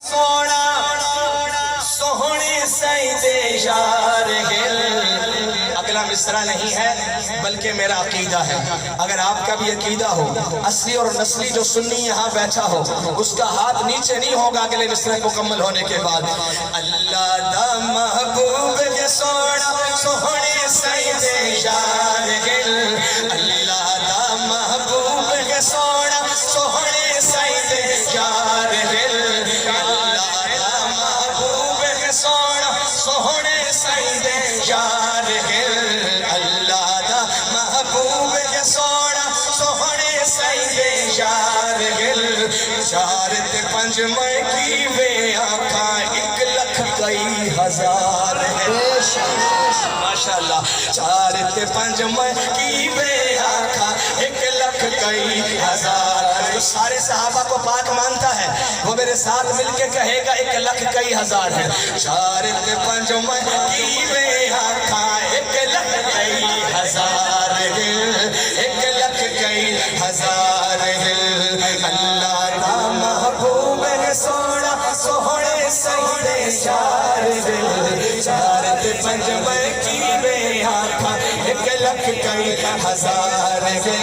سونا سوہنے سیدے یار گل۔ اگلا مصرع نہیں ہے بلکہ میرا عقیدہ ہے۔ اگر آپ کا بھی عقیدہ ہو، اصلی اور نسلی جو سنی یہاں بیٹھا ہو، اس کا ہاتھ نیچے نہیں ہوگا اگلے مصرع مکمل ہونے کے بعد۔ اللہ دا محبوب کے سونا سوہنے سیدے یار گل۔ اللہ دا محبوب کے سونا سوہنے سیدے یار گل۔ سوہنے سیدے یار گل۔ اللہ دا محبوب کے سونا سوہنے سیدے یار گل۔ چار تے پنج میں کی وے آنکھاں 1,00,000 کئی ہزار ہے۔ ماشاءاللہ۔ چار تے پنج میں کی وے آنکھاں 1,00,000 کئی ہزار۔ جو سارے صحابہ کو پاک مانتا ہے وہ میرے ساتھ مل کے کہے گا 1,00,000 کئی ہزار ہے۔ چار تے پنج میں کی وے آنکھاں 1,00,000 کئی ہزار ہے۔ 1,00,000 کئی ہزار ہے۔ اللہ دا محبوب ہے سونا سوہنے سیدے یار گل۔ چار تے پنج میں کی وے آنکھاں 1,00,000 کئی ہزار ہے۔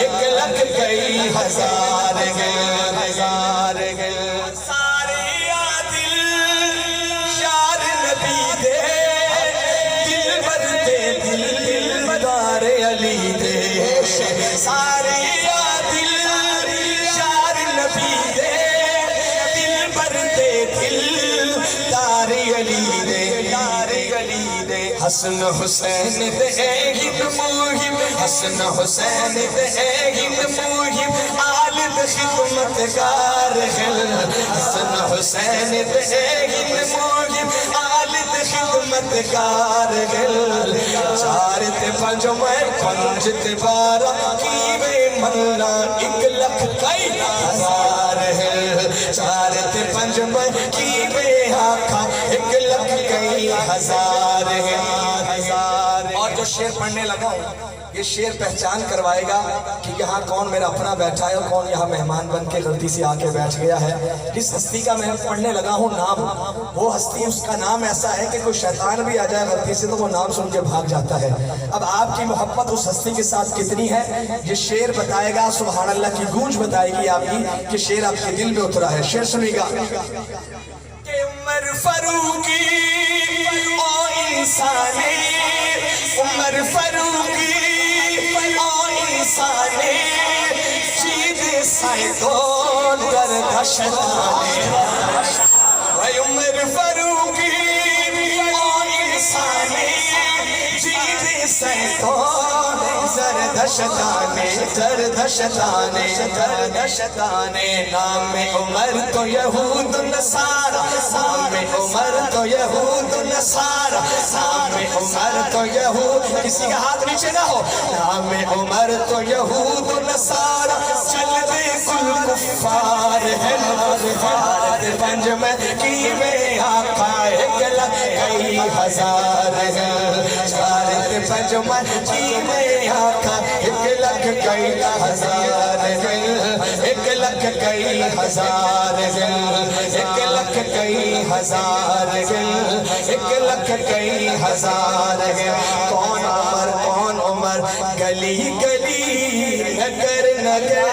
1,00,000 کئی ہزار ہے۔ ہزار ہے۔ سارے عادل یار نبی دے، دل بردے دلدار علی دے۔ سارے عادل یار نبی دے، دل بردے دلدار علی دے۔ حسن حسین دے ہند موہم، حسن حسین دے ہند موہم، آلد خدمتگار گل۔ حسن حسین دے ہند موہم، آلد خدمتگار گل۔ چار تے پنج میں پنج تے 12 کی وے منا 1,00,000 کئی ہزار ہے۔ چار تے پنج میں کی وے آنکھاں 1,00,000 کئی ہزار ہے۔ اور جو شعر پڑھنے لگا ہوں یہ شعر پہچان کروائے گا کہ یہاں کون میرا اپنا بیٹھا ہے اور کون یہاں مہمان بن کے غلطی سے آ کے بیٹھ گیا ہے۔ جس ہستی کا میں پڑھنے لگا ہوں نام، وہ ہستی اس کا نام ایسا ہے کہ کوئی شیطان بھی آ جائے غلطی سے تو وہ نام سن کے بھاگ جاتا ہے۔ اب آپ کی محبت اس ہستی کے ساتھ کتنی ہے یہ شعر بتائے گا، سبحان اللہ کی گونج بتائے گی آپ کی کہ شعر آپ کے دل میں اترا ہے۔ شعر سنیے گا کہ عمر فاروقی او انسانی، عمر فاروقی او انسانی، چید سائدون در دشتانے۔ وی عمر فاروقی او انسانی، چید سائدون در دشتانے، در دشتانے، در دشتانے۔ نام عمر تو یہود نصارہ، نام عمر تو یہود نصارہ، نام عمر تو یہود، کسی کا ہاتھ نیچے نہ ہو۔ نام عمر تو یہود نصارہ، چل دے کل کفار ہے۔ چار تے پنج میں کی وے آنکھاں 1,00,000 کئی ہزار ہے۔ چار تے پنج میں کی وے آنکھاں 1,00,000 کئی ہزار ہے۔ 1,00,000 کئی ہزار ہے۔ 1,00,000 کئی ہزار ہے۔ 1,00,000 کئی ہزار ہے۔ کون عمر کون عمر، گلی گلی نگر نگر،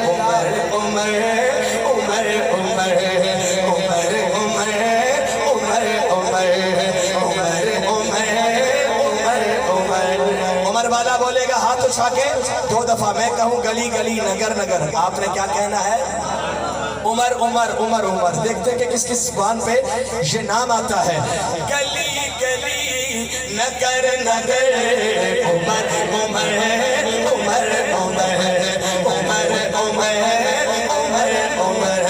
عمر عمر عمر عمر عمر عمر عمر عمر عمر عمر۔ عمر والا بولے گا ہاتھ اٹھا کے 2 دفعہ، میں کہوں گلی گلی نگر نگر، آپ نے کیا کہنا ہے؟ عمر عمر عمر عمر۔ دیکھتے کہ کس کس زبان پہ یہ نام آتا ہے۔ گلی گلی نگر نگر، عمر عمر عمر عمر عمر عمر عمر عمر۔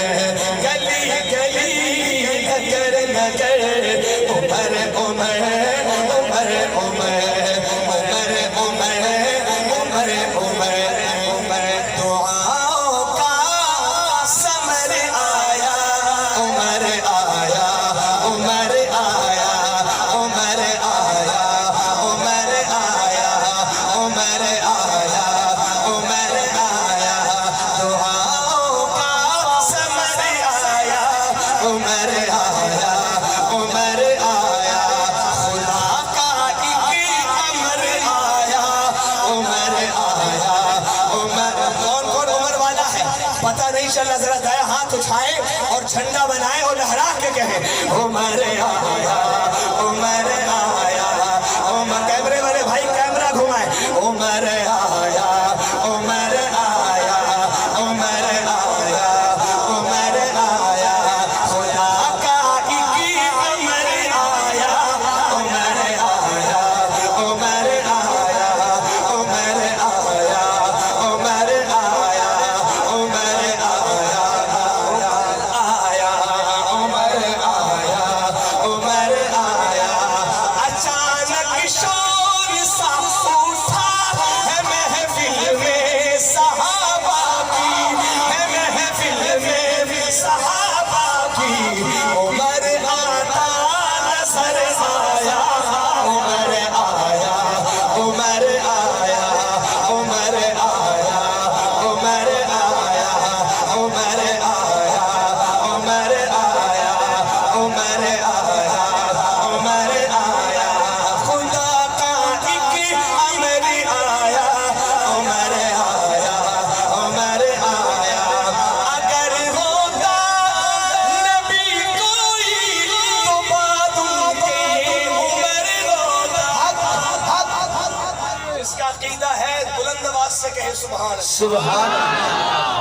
گلی گلی نگر نگر، عمر عمر عمر عمر عمر عمر عمر عمر۔ دعاؤں کا ثمر آیا، عمر آیا، عمر آیا، عمر آیا، عمر آیا، عمر آیا، عمر آیا۔ دعاؤں کا ثمر آیا، عمر آیا عمر آیا خدا کا ایک امر آیا عمر آیا عمر کون کون عمر والا ہے پتہ نہیں چلا ذرا دائیں ہاتھ اٹھائے اور جھنڈا بنائے اور لہرا کے کہیں عمر آیا عمر آیا عمر کیمرے والے بھائی کیمرہ گھمائے عمر آیا عمر آیا عمر آیا عمر آیا خدا کا ایک امر آیا عمر آیا عمر آیا عمر آیا عمر آیا عمر آیا عمر آیا عمر آیا اچانک شور سا اٹھا ہے محفل میں صحابہ کی ہے محفل میں صحابہ کی عمر آتا نظر آیا عمر آیا عمر آیا عمر آیا عمر آیا عمر آیا عمر آیا عمر آیا عمر آیا خدا کا ایک امر آیا عمر آیا عمر آیا اگر ہوگا نبی کوئی تو بات ان کے عمر ہوگا اس کا عقیدہ ہے بلند آواز سے کہے سبحان اللہ سبحان اللہ